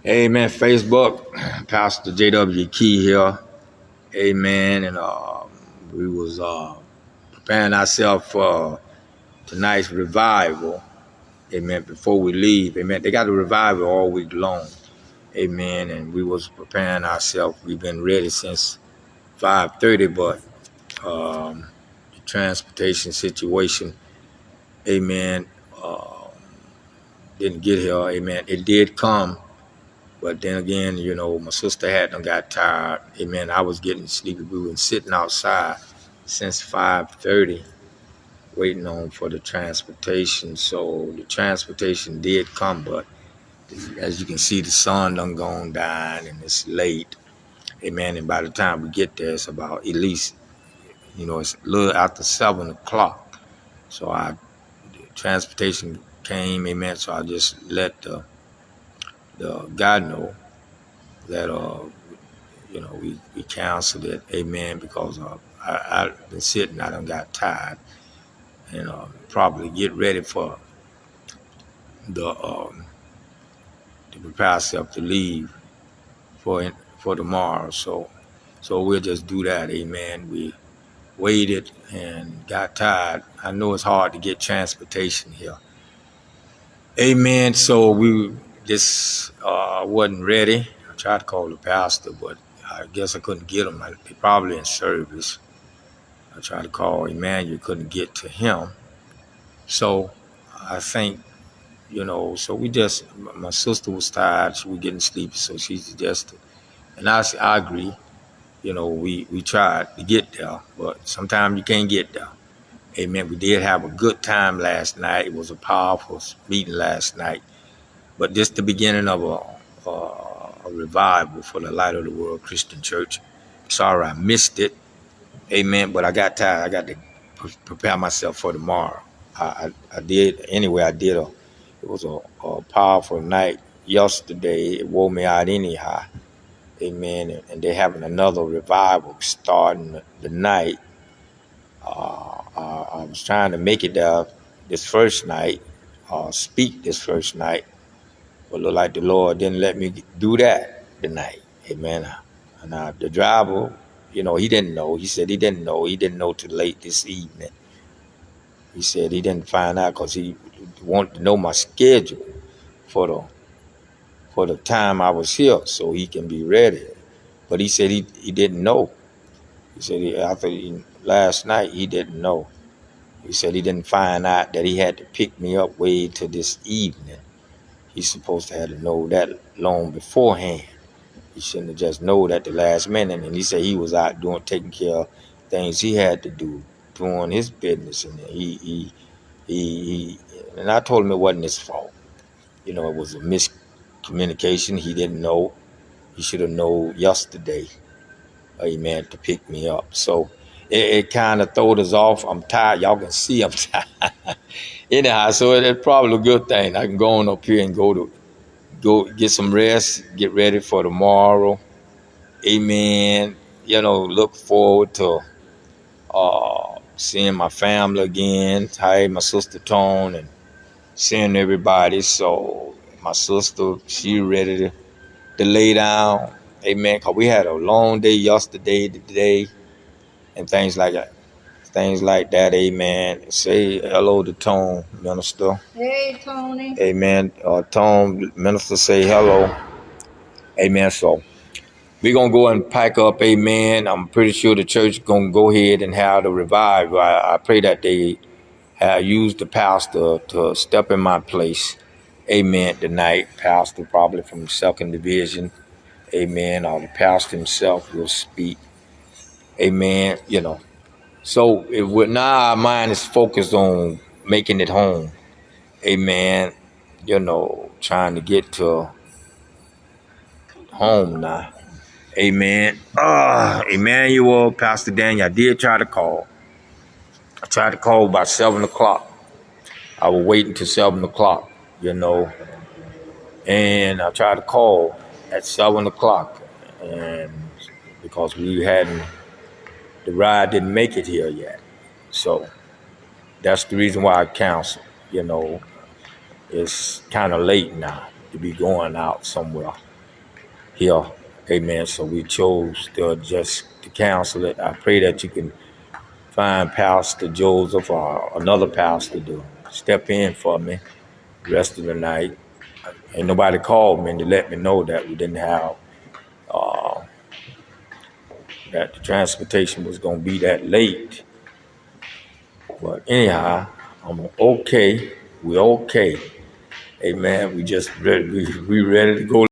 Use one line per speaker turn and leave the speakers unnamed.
Amen. Facebook, Pastor J.W. Key here. Amen. And we was preparing ourselves for tonight's revival. Amen. Before we leave, amen. They got a revival all week long. Amen. And we was preparing ourselves. We've been ready since 5:30, but the transportation situation, amen, uh, didn't get here. Amen. It did come. But then again, my sister had done got tired. Amen. I was getting sleepy. We were sitting outside since 5:30, waiting on for the transportation. So the transportation did come, but as you can see, the sun done gone down and it's late. Amen. And by the time we get there, it's about at least, it's a little after 7 o'clock. So our transportation came. Amen. So I just let the guy know that we canceled it, amen, because I've been sitting, I done got tired, and probably get ready for the to prepare ourselves to leave for tomorrow. So we'll just do that, amen. We waited and got tired. I know it's hard to get transportation here, amen. So we just wasn't ready. I tried to call the pastor, but I guess I couldn't get him. He probably in service. I tried to call Emmanuel, couldn't get to him. So I think, so my sister was tired, she was getting sleepy, so she suggested, and I agree, we tried to get there, but sometimes you can't get there. Amen. We did have a good time last night. It was a powerful meeting last night, but this the beginning of a revival for the Light of the World Christian Church. Sorry I missed it. Amen. But I got tired. I got to prepare myself for tomorrow. I did anyway. It was a powerful night yesterday. It wore me out anyhow. Amen. And they're having another revival starting the night. I was trying to make it there this first night, speak this first night, but look like the Lord didn't let me do that tonight. Amen. And the driver, he didn't know. He said he didn't know. He didn't know till late this evening. He said he didn't find out because he wanted to know my schedule for the time I was here so he can be ready. But he said he didn't know. He said after last night he didn't know. He said he didn't find out that he had to pick me up way to this evening. He's supposed to have to know that long beforehand. He shouldn't have just known at the last minute. And he said he was out taking care of things he had to do, doing his business, and he and I told him it wasn't his fault. It was a miscommunication. He didn't know. He should have known yesterday, amen, to pick me up. So it kind of throwed us off. I'm tired. Y'all can see I'm tired. Anyhow, so it's probably a good thing. I can go on up here and go get some rest, get ready for tomorrow. Amen. Look forward to seeing my family again. Hi, my sister Tone, and seeing everybody. So my sister, she ready to lay down. Amen. Cause we had a long day yesterday, today, and things like that. Things like that. Amen. Say hello to Tone, minister.
Hey, Tony.
Amen. Tone, minister, say hello. Amen. So we're going to go and pack up, amen. I'm pretty sure the church is going to go ahead and have the revival. I pray that they have used the pastor to step in my place, amen, tonight. Pastor probably from the second division, amen, or the pastor himself will speak, amen, So now our mind is focused on making it home, amen, trying to get to home now. Amen. Emmanuel, Pastor Daniel, I did try to call. I tried to call about 7 o'clock. I was waiting till 7 o'clock, and I tried to call at 7 o'clock, and because the ride didn't make it here yet. So that's the reason why I canceled. It's kind of late now to be going out somewhere. here. Amen. So we chose just to cancel it. I pray that you can find Pastor Joseph or another pastor to step in for me the rest of the night. Ain't nobody called me to let me know that we didn't have, that the transportation was going to be that late. But anyhow, I'm okay. We're okay. Amen. We just ready. We ready to go.